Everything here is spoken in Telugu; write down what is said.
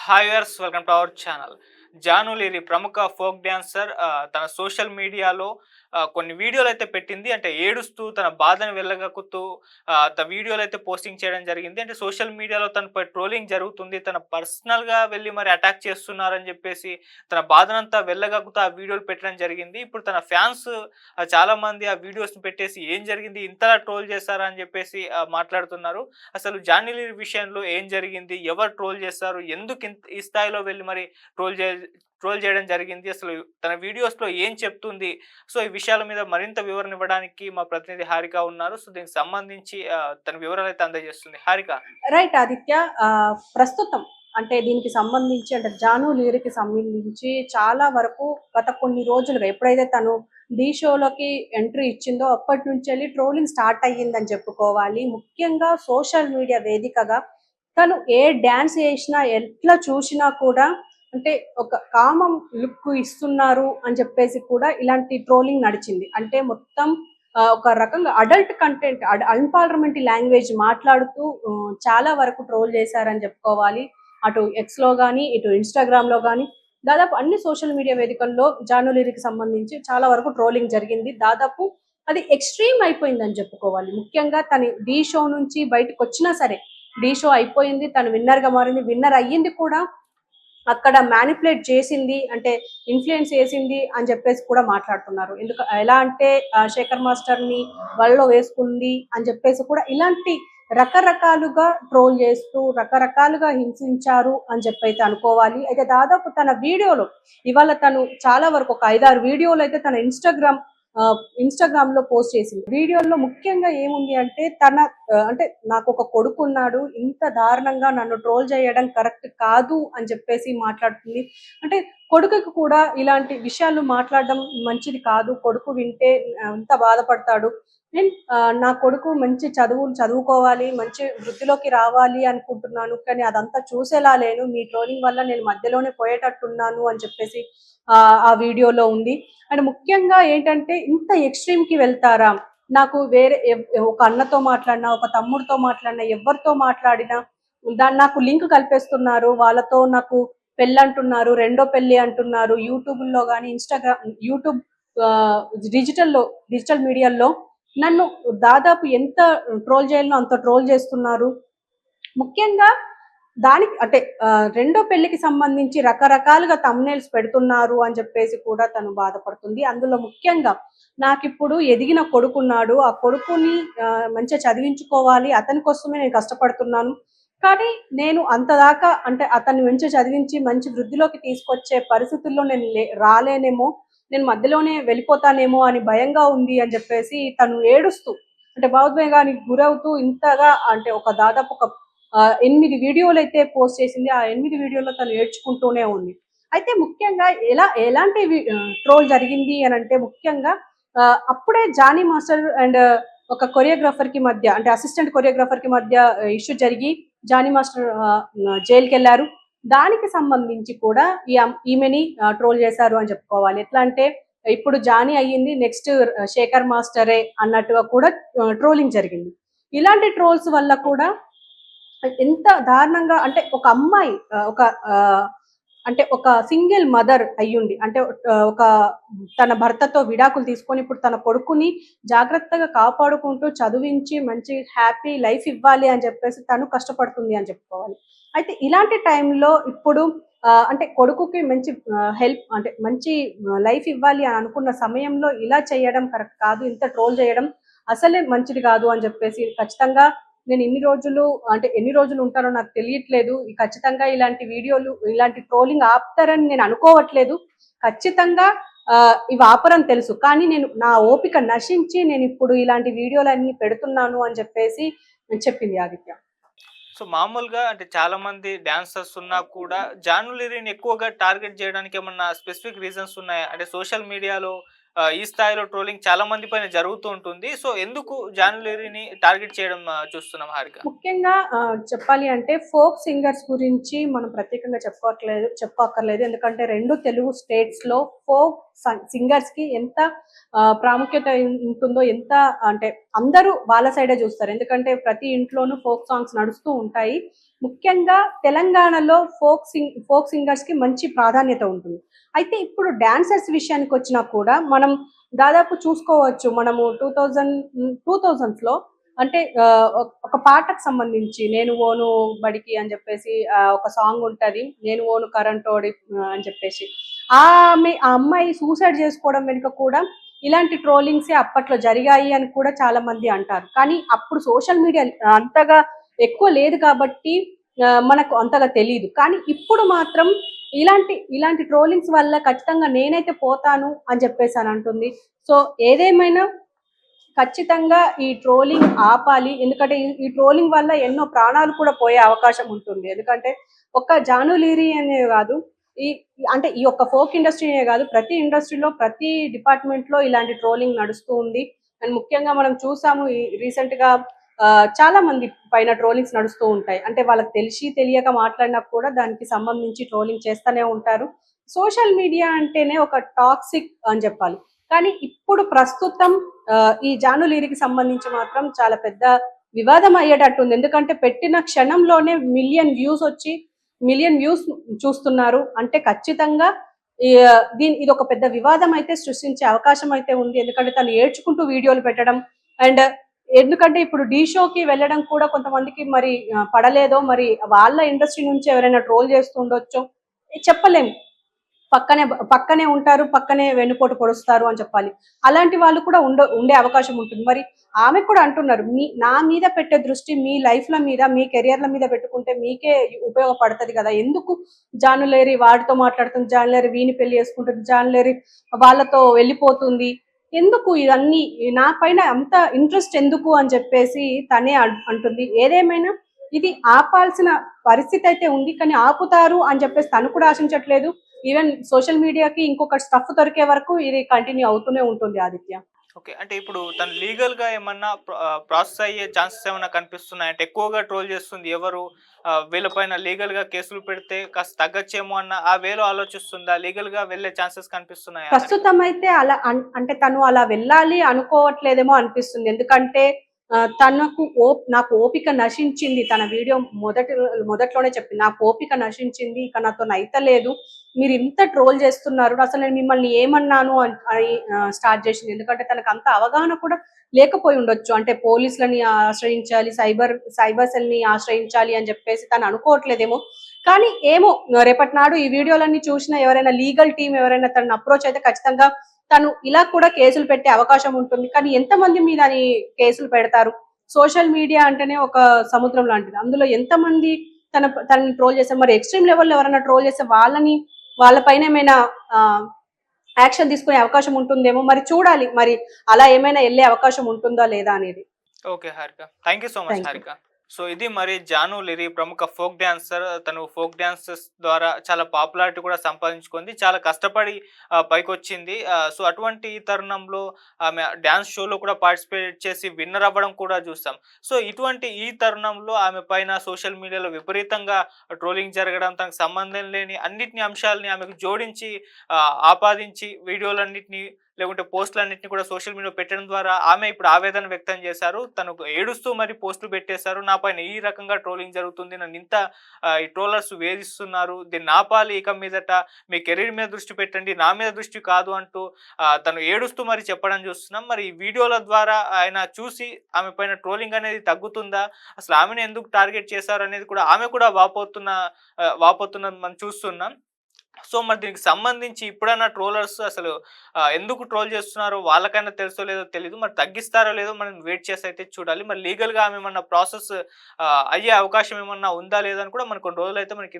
Hi viewers, welcome to our channel. Janu Liri ప్రముఖ ఫోక్ డాన్సర్ తన సోషల్ మీడియాలో కొన్ని వీడియోలు అయితే పెట్టింది. అంటే ఏడుస్తూ తన బాధను వెళ్ళగక్కుతూ తన వీడియోలు అయితే పోస్టింగ్ చేయడం జరిగింది. అంటే సోషల్ మీడియాలో తనపై ట్రోలింగ్ జరుగుతుంది. తన పర్సనల్‌గా వెళ్లి మరి అటాక్ చేస్తున్నారని చెప్పేసి తన బాధనంతా వెళ్ళగక్కుతూ ఆ వీడియోలు పెట్టడం జరిగింది. ఇప్పుడు తన ఫ్యాన్స్ చాలామంది ఆ వీడియోస్‌ని పెట్టేసి ఏం జరిగింది? ఇంతలా ట్రోల్ చేశారా? అని చెప్పేసి మాట్లాడుతున్నారు. అసలు జానీ లీరి విషయంలో ఏం జరిగింది? ఎవరు ట్రోల్ చేశారు? ఎందుకు ఈ స్థాయిలో వెళ్లి మరి ట్రోల్ చేయడం జరిగింది? అసలు తన వీడియోస్‌లో ఏం చెప్తుంది? సో, ఈ విషయాల మీద మరింత వివరణ ఇవ్వడానికి మా ప్రతినిధి హారిక ఉన్నారు. సో, దీనికి సంబంధించి తన వివరాలైతే అందజేస్తుంది. హారిక. రైట్ ఆదిత్య. ప్రస్తుతం అంటే దీనికి సంబంధించి అంటే జాను లీరికి సంబంధించి చాలా వరకు గత కొన్ని రోజులుగా ఎప్పుడైతే తను ఢీ షోలోకి ఎంట్రీ ఇచ్చిందో అప్పటి నుంచి వెళ్ళి ట్రోలింగ్ స్టార్ట్ అయ్యిందని చెప్పుకోవాలి. ముఖ్యంగా సోషల్ మీడియా వేదికగా తను ఏ డ్యాన్స్ చేసినా ఎట్లా చూసినా కూడా అంటే ఒక కామం లుక్ ఇస్తున్నారు అని చెప్పేసి కూడా ఇలాంటి ట్రోలింగ్ నడిచింది. అంటే మొత్తం ఒక రకంగా అడల్ట్ కంటెంట్ అన్పార్లమెంటరీ లాంగ్వేజ్ మాట్లాడుతూ చాలా వరకు ట్రోల్ చేశారని చెప్పుకోవాలి. అటు ఎక్స్ లో కానీ ఇటు ఇన్స్టాగ్రామ్ లో కానీ దాదాపు అన్ని సోషల్ మీడియా వేదికల్లో జాను లీరికి సంబంధించి చాలా వరకు ట్రోలింగ్ జరిగింది. దాదాపు అది ఎక్స్ట్రీమ్ అయిపోయిందని చెప్పుకోవాలి. ముఖ్యంగా తన ఢీ షో నుంచి బయటకు వచ్చినా సరే ఢీ షో అయిపోయింది, తను విన్నర్ గా మారింది, విన్నర్ అయ్యింది కూడా అక్కడ మ్యానిపులేట్ చేసింది అంటే ఇన్ఫ్లుయెన్స్ చేసింది అని చెప్పేసి కూడా మాట్లాడుతున్నారు. ఎలా అంటే శేఖర్ మాస్టర్ ని వలలో వేసుకుంది అని చెప్పేసి కూడా ఇలాంటి రకరకాలుగా ట్రోల్ చేస్తూ రకరకాలుగా హింసించారు అని చెప్పైతే అనుకోవాలి. అయితే దాదాపు తన వీడియోలో ఇవాళ తను చాలా వరకు ఒక 5-6 వీడియోలు అయితే తన ఇన్స్టాగ్రామ్ లో పోస్ట్ చేసింది. వీడియోలో ముఖ్యంగా ఏముంది అంటే అంటే నాకు ఒక కొడుకు ఉన్నాడు, ఇంత దారుణంగా నన్ను ట్రోల్ చేయడం కరెక్ట్ కాదు అని చెప్పేసి మాట్లాడుతుంది. అంటే కొడుకుకి కూడా ఇలాంటి విషయాలు మాట్లాడడం మంచిది కాదు, కొడుకు వింటే ఎంత బాధపడతాడు. నేను నా కొడుకు మంచి చదువుకోవాలి, మంచి వృద్ధిలోకి రావాలి అనుకుంటున్నాను, కానీ అదంతా చూసేలా లేను, మీ ట్రోలింగ్ వల్ల నేను మధ్యలోనే పోయేటట్టున్నాను అని చెప్పేసి ఆ వీడియోలో ఉంది. అండ్ ముఖ్యంగా ఏంటంటే ఇంత ఎక్స్ట్రీమ్ కి వెళ్తారా, నాకు వేరే ఒక అన్నతో మాట్లాడినా ఒక తమ్ముడితో మాట్లాడినా ఎవరితో మాట్లాడినా దాన్ని నాకు లింక్ కలిపేస్తున్నారు, వాళ్ళతో నాకు పెళ్ళి అంటున్నారు, రెండో పెళ్లి అంటున్నారు, యూట్యూబ్లో కానీ యూట్యూబ్ డిజిటల్ మీడియాలో నన్ను దాదాపు ఎంత ట్రోల్ చేయాలనో అంత ట్రోల్ చేస్తున్నారు. ముఖ్యంగా దానికి అంటే రెండో పెళ్లికి సంబంధించి రకరకాలుగా థంబ్నెయిల్స్ పెడుతున్నారు అని చెప్పేసి కూడా తను బాధపడుతుంది. అందులో ముఖ్యంగా నాకిప్పుడు ఎదిగిన కొడుకున్నాడు, ఆ కొడుకుని మంచిగా చదివించుకోవాలి, అతని కోసమే నేను కష్టపడుతున్నాను, కానీ నేను అంతదాకా అంటే అతన్ని మంచిగా చదివించి మంచి వృద్ధిలోకి తీసుకొచ్చే పరిస్థితుల్లో నేను రాలేనేమో, నేను మధ్యలోనే వెళ్ళిపోతానేమో అని భయంగా ఉంది అని చెప్పేసి తను ఏడుస్తూ అంటే భావోద్వేగానికి గురవుతూ ఇంతగా అంటే ఒక దాదాపు ఒక 8 వీడియోలు అయితే పోస్ట్ చేసింది. ఆ 8 వీడియోలో తను ఏడ్చుకుంటూనే ఉంది. అయితే ముఖ్యంగా ఎలాంటి ట్రోల్ జరిగింది అని అంటే ముఖ్యంగా అప్పుడే జానీ మాస్టర్ అండ్ ఒక కొరియోగ్రాఫర్ కి మధ్య అంటే అసిస్టెంట్ కొరియోగ్రాఫర్ కి మధ్య ఇష్యూ జరిగి జానీ మాస్టర్ జైలుకి వెళ్ళారు. దానికి సంబంధించి కూడా ఈమెని ట్రోల్ చేశారు అని చెప్పుకోవాలి. ఎట్లా అంటే ఇప్పుడు జానీ అయ్యింది, నెక్స్ట్ శేఖర్ మాస్టరే అన్నట్టుగా కూడా ట్రోలింగ్ జరిగింది. ఇలాంటి ట్రోల్స్ వల్ల కూడా ఎంత దారుణంగా అంటే ఒక అమ్మాయి అంటే ఒక సింగిల్ మదర్ అయ్యుండి అంటే ఒక తన భర్తతో విడాకులు తీసుకొని ఇప్పుడు తన కొడుకుని జాగ్రత్తగా కాపాడుకుంటూ చదివించి మంచి హ్యాపీ లైఫ్ ఇవ్వాలి అని చెప్పేసి తను కష్టపడుతుంది అని చెప్పుకోవాలి. అయితే ఇలాంటి టైంలో ఇప్పుడు అంటే కొడుకుకి మంచి హెల్ప్ అంటే మంచి లైఫ్ ఇవ్వాలి అని అనుకున్న సమయంలో ఇలా చేయడం కరెక్ట్ కాదు, ఇంత ట్రోల్ చేయడం అసలే మంచిది కాదు అని చెప్పేసి ఖచ్చితంగా నేను ఎన్ని రోజులు ఉంటానో నాకు తెలియట్లేదు. ఖచ్చితంగా ఇలాంటి వీడియోలు ఇలాంటి ట్రోలింగ్ ఆపుతారని నేను అనుకోవట్లేదు. ఖచ్చితంగా ఇవి ఆపరని తెలుసు, కానీ నేను నా ఓపిక నశించి నేను ఇప్పుడు ఇలాంటి వీడియోలన్నీ పెడుతున్నాను అని చెప్పేసి చెప్పింది ఆదిత్య. సో, మామూలుగా అంటే చాలామంది డాన్సర్స్ ఉన్నా కూడా జాను లీరిని ఎక్కువగా టార్గెట్ చేయడానికి ఏమన్నా స్పెసిఫిక్ రీజన్స్ ఉన్నాయా? అంటే సోషల్ మీడియాలో ఈ స్థాయిలో ట్రోలింగ్ చాలా మంది పైన జరుగుతూ ఉంటుంది. సో, ఎందుకు జాను లీరిని టార్గెట్ చేయడం చూస్తున్నాం హారిక? ముఖ్యంగా చెప్పాలి అంటే ఫోక్ సింగర్స్ గురించి మనం ప్రత్యేకంగా చెప్పుకోక్కర్లేదు. ఎందుకంటే 2 తెలుగు స్టేట్స్ లో ఫోక్ సింగర్స్ కి ఎంత ప్రాముఖ్యత ఉంటుందో, ఎంత అంటే అందరూ వాళ్ళ సైడే చూస్తారు. ఎందుకంటే ప్రతి ఇంట్లోనూ ఫోక్ సాంగ్స్ నడుస్తూ ఉంటాయి. ముఖ్యంగా తెలంగాణలో ఫోక్ సింగర్స్ కి మంచి ప్రాధాన్యత ఉంటుంది. అయితే ఇప్పుడు డాన్సర్స్ విషయానికి వచ్చినా కూడా మనం దాదాపు చూసుకోవచ్చు. మనము 2000s లో అంటే ఒక పాటకు సంబంధించి 'నేను ఓను బడికి' అని చెప్పేసి ఒక సాంగ్ ఉంటది. 'నేను ఓను కరంటోడి' అని చెప్పేసి. ఆ అమ్మాయి సూసైడ్ చేసుకోవడం వెనుక కూడా ఇలాంటి ట్రోలింగ్సే అప్పట్లో జరిగాయి అని కూడా చాలా మంది అంటారు. కానీ అప్పుడు సోషల్ మీడియా అంతగా ఎక్కువ లేదు కాబట్టి మనకు అంతగా తెలీదు. కానీ ఇప్పుడు మాత్రం ఇలాంటి ట్రోలింగ్స్ వల్ల ఖచ్చితంగా నేనైతే పోతాను అని చెప్పేసి అంటుంది. సో ఏదేమైనా ఖచ్చితంగా ఈ ట్రోలింగ్ ఆపాలి. ఎందుకంటే ఈ ట్రోలింగ్ వల్ల ఎన్నో ప్రాణాలు కూడా పోయే అవకాశం ఉంటుంది. ఎందుకంటే ఒక్క జాను లీరీ అనే కాదు, ఈ అంటే ఈ ఒక్క ఫోక్ ఇండస్ట్రీనే కాదు, ప్రతి ఇండస్ట్రీలో ప్రతి డిపార్ట్మెంట్ లో ఇలాంటి ట్రోలింగ్ నడుస్తూ ఉంది. అండ్ ముఖ్యంగా మనం చూసాము ఈ రీసెంట్ గా చాలా మంది పైన ట్రోలింగ్స్ నడుస్తూ ఉంటాయి. అంటే వాళ్ళకి తెలిసి తెలియక మాట్లాడినా కూడా దానికి సంబంధించి ట్రోలింగ్ చేస్తూనే ఉంటారు. సోషల్ మీడియా అంటేనే ఒక టాక్సిక్ అని చెప్పాలి. కానీ ఇప్పుడు ప్రస్తుతం ఈ జాను లీరికి సంబంధించి మాత్రం చాలా పెద్ద వివాదం అయ్యేటట్టుంది. ఎందుకంటే పెట్టిన క్షణంలోనే మిలియన్ వ్యూస్ చూస్తున్నారు. అంటే ఖచ్చితంగా ఇది ఒక పెద్ద వివాదం అయితే సృష్టించే అవకాశం అయితే ఉంది. ఎందుకంటే తను ఏడ్చుకుంటూ వీడియోలు పెట్టడం, అండ్ ఎందుకంటే ఇప్పుడు ఢీ షోకి వెళ్ళడం కూడా కొంతమందికి మరి పడలేదో, మరి వాళ్ళ ఇండస్ట్రీ నుంచి ఎవరైనా ట్రోల్ చేస్తూ ఉండొచ్చో చెప్పలేము. పక్కనే ఉంటారు, పక్కనే వెన్నుపోటు పొడుస్తారు అని చెప్పాలి. అలాంటి వాళ్ళు కూడా ఉండే అవకాశం ఉంటుంది. మరి ఆమె కూడా అంటున్నారు, నా మీద పెట్టే దృష్టి మీ లైఫ్ల మీద, మీ కెరియర్ల మీద పెట్టుకుంటే మీకే ఉపయోగపడుతుంది కదా, ఎందుకు జానులేరి వాడితో మాట్లాడుతుంది, జానులేరి వీని పెళ్లి చేసుకుంటుంది, జానులేరి వాళ్ళతో వెళ్ళిపోతుంది, ఎందుకు ఇవన్నీ నా పైన అంత ఇంట్రెస్ట్ ఎందుకు అని చెప్పేసి తనే అంటుంది. ఏదేమైనా ఇది ఆపాల్సిన పరిస్థితి అయితే ఉంది. కానీ ఆపుతారు అని చెప్పేసి తను కూడా ఆశించట్లేదు. ఈవెన్ సోషల్ మీడియాకి ఇంకొక స్టఫ్ దొరికే వరకు ఇది కంటిన్యూ అవుతూనే ఉంటుంది ఆదిత్య. ఓకే. అంటే ఇప్పుడు తను లీగల్‌గా ఏమన్నా ప్రాసెస్ అయ్యే ఛాన్సెస్ ఏమన్నా కనిపిస్తున్నాయా? అంటే ఎక్కువగా ట్రోల్ చేస్తుంది ఎవరు? వీళ్ళపైన లీగల్‌గా కేసులు పెడితే కాస్త తగ్గచ్చేమో అన్న ఆ వేలో ఆలోచిస్తుందా? లీగల్‌గా వెళ్ళే ఛాన్సెస్ కనిపిస్తున్నాయా తనకి? ప్రస్తుతం అయితే అలా అంటే తను అలా వెళ్ళాలి అనుకోవట్లేదేమో అనిపిస్తుంది. ఎందుకంటే నాకు ఓపిక నశించింది. తన వీడియో మొదట్లోనే చెప్పింది. నాకు ఓపిక నశించింది. ఇక నాతోని అయితలేదు. మీరు ఇంత ట్రోల్ చేస్తున్నారు. అసలు నేను మిమ్మల్ని ఏమన్నాను అని స్టార్ట్ చేసింది. ఎందుకంటే తనకు అంత అవగాహన కూడా లేకపోయి ఉండొచ్చు. అంటే పోలీసులని ఆశ్రయించాలి, సైబర్ సెల్‌ని ఆశ్రయించాలి అని చెప్పేసి తను అనుకోవట్లేదేమో. కానీ ఏమో రేపటి నాడు ఈ వీడియోలన్నీ చూసిన ఎవరైనా లీగల్ టీమ్ ఎవరైనా తనని అప్రోచ్ అయితే ఖచ్చితంగా తను ఇలా కూడా కేసులు పెట్టే అవకాశం ఉంటుంది. కానీ ఎంతమంది మీద కేసులు పెడతారు? సోషల్ మీడియా అంటేనే ఒక సముద్రం లాంటిది. అందులో ఎంతమంది తనని ట్రోల్ చేస్తారు. మరి ఎక్స్‌ట్రీమ్ లెవెల్‌లో ఎవరైనా ట్రోల్ చేస్తే వాళ్ళ పైన ఏమైనా యాక్షన్ తీసుకునే అవకాశం ఉంటుందేమో. మరి చూడాలి. మరి అలా ఏమైనా ఎళ్ళే అవకాశం ఉంటుందా లేదా అనేది. Okay Harika. Thank you so much thank you. Harika. So ఇది మరి జాను లిరి ప్రముఖ ఫోక్ డాన్సర్. తను ఫోక్ డాన్సెస్ ద్వారా చాలా పాపులారిటీ కూడా సంపాదించుకుంది. చాలా కష్టపడి పైకొచ్చింది. సో అటువంటి తరుణంలో ఆమె డాన్స్ షోలో కూడా పార్టిసిపేట్ చేసి విన్నర్ అవ్వడం కూడా చూసాం. సో ఇటువంటి ఈ తరుణంలో ఆమె పైన సోషల్ మీడియాలో విపరీతంగా ట్రోలింగ్ జరగడం, తనకు సంబంధం లేని అన్నిటిని అంశాలని ఆమెకు జోడించి ఆపాదించి వీడియోలన్నిటిని లేకుంటే పోస్టులన్నిటిని కూడా సోషల్ మీడియాలో పెట్టడం ద్వారా ఆమె ఇప్పుడు ఆవేదన వ్యక్తం చేశారు. తను ఏడుస్తూ మరి పోస్టులు పెట్టేశారు. నా పైన ఈ రకంగా ట్రోలింగ్ జరుగుతుంది. నన్ను ఇంత ఈ ట్రోలర్స్ వేధిస్తున్నారు. దీన్ని ఆపాలి. ఇక మీదట మీ కెరీర్ మీద దృష్టి పెట్టండి, నా మీద దృష్టి కాదు అంటూ తను ఏడుస్తూ మరి చెప్పడం చూస్తున్నాం. మరి ఈ వీడియోల ద్వారా ఆయన చూసి ఆమె పైన ట్రోలింగ్ అనేది తగ్గుతుందా? అసలు ఆమెను ఎందుకు టార్గెట్ చేశారు అనేది కూడా ఆమె కూడా వాపోతున్నది మనం చూస్తున్నాం. సో మరి దీనికి సంబంధించి ఇప్పుడన్నా ట్రోలర్స్ అసలు ఎందుకు ట్రోల్ చేస్తున్నారో వాళ్ళకైనా తెలుసో లేదో తెలీదు. మరి తగ్గిస్తారో లేదో మనం వెయిట్ చేసి అయితే చూడాలి. మరి లీగల్‌గా ఆమె ఏమన్నా ప్రాసెస్ అయ్యే అవకాశం ఏమన్నా ఉందా లేదా అని కూడా మనకు కొన్ని రోజులైతే మనకి